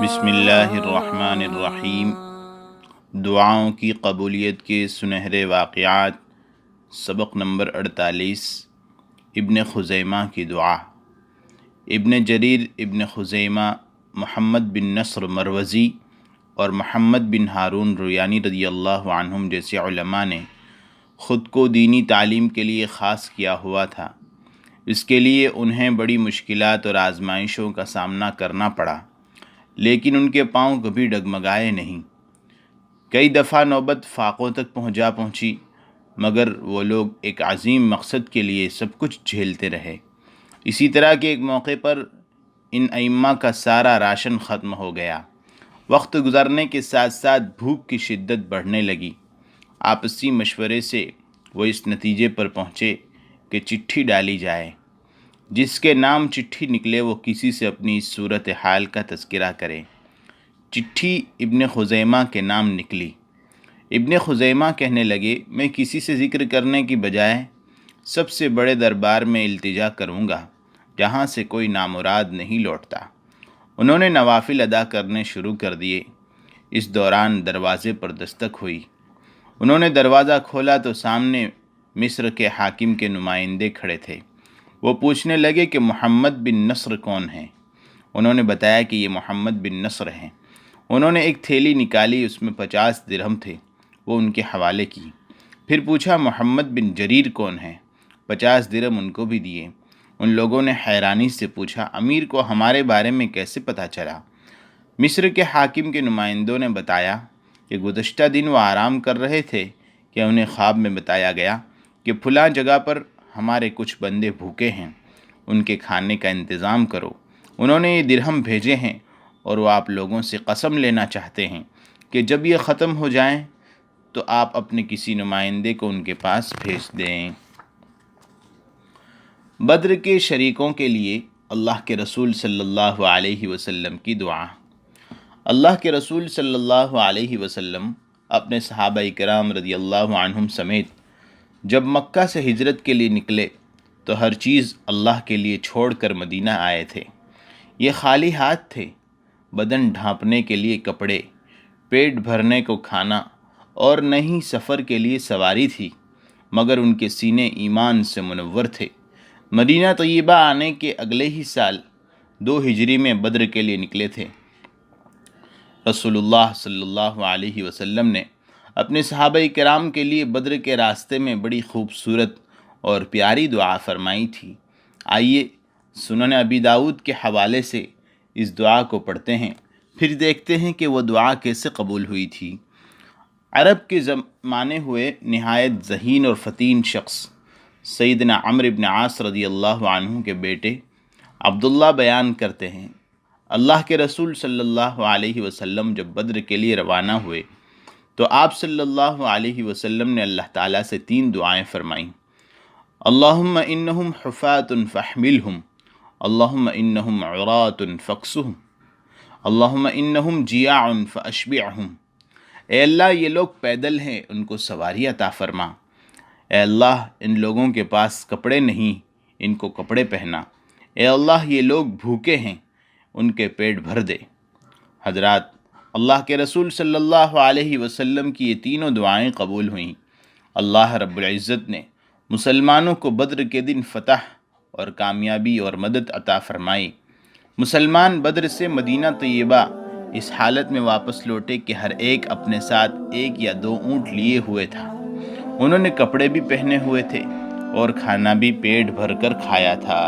بسم اللہ الرحمن الرحیم۔ دعاؤں کی قبولیت کے سنہرے واقعات، سبق نمبر 48۔ ابن خزیمہ کی دعا۔ ابن جریر ابن خزیمہ، محمد بن نصر مروزی اور محمد بن ہارون رویانی رضی اللہ عنہم جیسے علماء نے خود کو دینی تعلیم کے لیے خاص کیا ہوا تھا۔ اس کے لیے انہیں بڑی مشکلات اور آزمائشوں کا سامنا کرنا پڑا، لیکن ان کے پاؤں کبھی ڈگمگائے نہیں۔ کئی دفعہ نوبت فاقوں تک پہنچی، مگر وہ لوگ ایک عظیم مقصد کے لیے سب کچھ جھیلتے رہے۔ اسی طرح کے ایک موقع پر ان ائمہ کا سارا راشن ختم ہو گیا۔ وقت گزرنے کے ساتھ ساتھ بھوک کی شدت بڑھنے لگی۔ آپسی مشورے سے وہ اس نتیجے پر پہنچے کہ چٹھی ڈالی جائے۔ جس کے نام چٹھی نکلے وہ کسی سے اپنی صورتحال کا تذکرہ کرے۔ چٹھی ابن خزیمہ کے نام نکلی۔ ابن خزیمہ کہنے لگے، میں کسی سے ذکر کرنے کی بجائے سب سے بڑے دربار میں التجا کروں گا جہاں سے کوئی نامراد نہیں لوٹتا۔ انہوں نے نوافل ادا کرنے شروع کر دیے۔ اس دوران دروازے پر دستک ہوئی۔ انہوں نے دروازہ کھولا تو سامنے مصر کے حاکم کے نمائندے کھڑے تھے۔ وہ پوچھنے لگے کہ محمد بن نصر کون ہیں؟ انہوں نے بتایا کہ یہ محمد بن نصر ہیں۔ انہوں نے ایک تھیلی نکالی، اس میں 50 درہم تھے، وہ ان کے حوالے کی۔ پھر پوچھا محمد بن جریر کون ہیں؟ 50 درہم ان کو بھی دیے۔ ان لوگوں نے حیرانی سے پوچھا، امیر کو ہمارے بارے میں کیسے پتہ چلا؟ مصر کے حاکم کے نمائندوں نے بتایا کہ گزشتہ دن وہ آرام کر رہے تھے کہ انہیں خواب میں بتایا گیا کہ فلاں جگہ پر ہمارے کچھ بندے بھوکے ہیں، ان کے کھانے کا انتظام کرو۔ انہوں نے یہ درہم بھیجے ہیں اور وہ آپ لوگوں سے قسم لینا چاہتے ہیں کہ جب یہ ختم ہو جائیں تو آپ اپنے کسی نمائندے کو ان کے پاس بھیج دیں۔ بدر کے شریکوں کے لیے اللہ کے رسول صلی اللہ علیہ وسلم کی دعا۔ اللہ کے رسول صلی اللہ علیہ وسلم اپنے صحابہ کرام رضی اللہ عنہم سمیت جب مکہ سے ہجرت کے لیے نکلے تو ہر چیز اللہ کے لیے چھوڑ کر مدینہ آئے تھے۔ یہ خالی ہاتھ تھے۔ بدن ڈھانپنے کے لیے کپڑے، پیٹ بھرنے کو کھانا اور نہ ہی سفر کے لیے سواری تھی، مگر ان کے سینے ایمان سے منور تھے۔ مدینہ طیبہ آنے کے اگلے ہی سال 2 ہجری میں بدر کے لیے نکلے تھے۔ رسول اللہ صلی اللہ علیہ وسلم نے اپنے صحابہ کرام کے لیے بدر کے راستے میں بڑی خوبصورت اور پیاری دعا فرمائی تھی۔ آئیے سنن ابی داؤد کے حوالے سے اس دعا کو پڑھتے ہیں، پھر دیکھتے ہیں کہ وہ دعا کیسے قبول ہوئی تھی۔ عرب کے زمانے ہوئے نہایت ذہین اور فتین شخص سیدنا عمرو بن عاص رضی اللہ عنہ کے بیٹے عبداللہ بیان کرتے ہیں، اللہ کے رسول صلی اللہ علیہ وسلم جب بدر کے لیے روانہ ہوئے تو آپ صلی اللہ علیہ وسلم نے اللہ تعالیٰ سے 3 دعائیں فرمائیں۔ اللہم انہم حفاة فاحملہم، اللہم انہم عراة فاکسہم، اللہم انہم جیاع فاشبعہم۔ اے اللہ یہ لوگ پیدل ہیں، ان کو سواری عطا فرما۔ اے اللہ ان لوگوں کے پاس کپڑے نہیں، ان کو کپڑے پہنا۔ اے اللہ یہ لوگ بھوکے ہیں، ان کے پیٹ بھر دے۔ حضرات، اللہ کے رسول صلی اللہ علیہ وسلم کی یہ تینوں دعائیں قبول ہوئیں۔ اللہ رب العزت نے مسلمانوں کو بدر کے دن فتح اور کامیابی اور مدد عطا فرمائی۔ مسلمان بدر سے مدینہ طیبہ اس حالت میں واپس لوٹے کہ ہر ایک اپنے ساتھ 1 یا 2 اونٹ لیے ہوئے تھا۔ انہوں نے کپڑے بھی پہنے ہوئے تھے اور کھانا بھی پیٹ بھر کر کھایا تھا۔